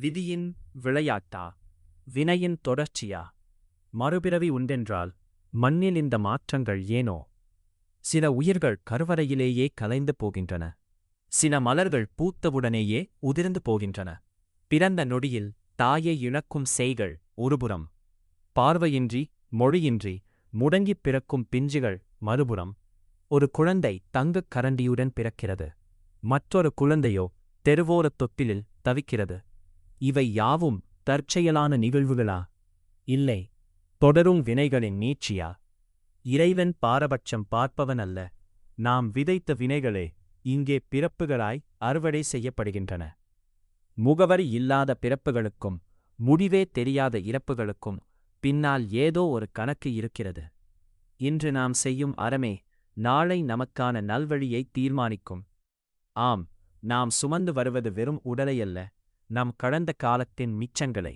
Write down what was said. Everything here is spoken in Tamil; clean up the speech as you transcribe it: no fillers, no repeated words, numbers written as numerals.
விதியின் விளையாட்டா, வினையின் தொடர்ச்சியா? மறுபிறவி உண்டென்றால் மண்ணில் இந்த மாற்றங்கள் ஏனோ? சில உயிர்கள் கருவறையிலேயே கலைந்து போகின்றன. சில மலர்கள் பூத்தவுடனேயே உதிர்ந்து போகின்றன. பிறந்த நொடியில் தாயை இழக்கும் சேய்கள் ஒருபுறம், பார்வையின்றி மொழியின்றி முடங்கிப் பிறக்கும் பிஞ்சுகள் மறுபுறம். ஒரு குழந்தை தங்கக் கரண்டியுடன் பிறக்கிறது. மற்றொரு குழந்தையோ தெருவோரத் தொட்டிலில் தவிக்கிறது. இவை யாவும் தற்செயலான நிகழ்வுகளா? இல்லை, தொடரும் வினைகளின் நீட்சியா? இறைவன் பாரபட்சம் பார்ப்பவன் அல்ல. நாம் விதைத்த வினைகளே இங்கே பிறப்புகளாய் அறுவடை செய்யப்படுகின்றன. முகவரி இல்லாத பிறப்புகளுக்கும் முடிவே தெரியாத இறப்புகளுக்கும் பின்னால் ஏதோ ஒரு கணக்கு இருக்கிறது. இன்று நாம் செய்யும் அறமே நாளை நமக்கான நல்வழியை தீர்மானிக்கும். ஆம், நாம் சுமந்து வருவது வெறும் உடலையல்ல, நம் கடந்த காலத்தின் மிச்சங்களை.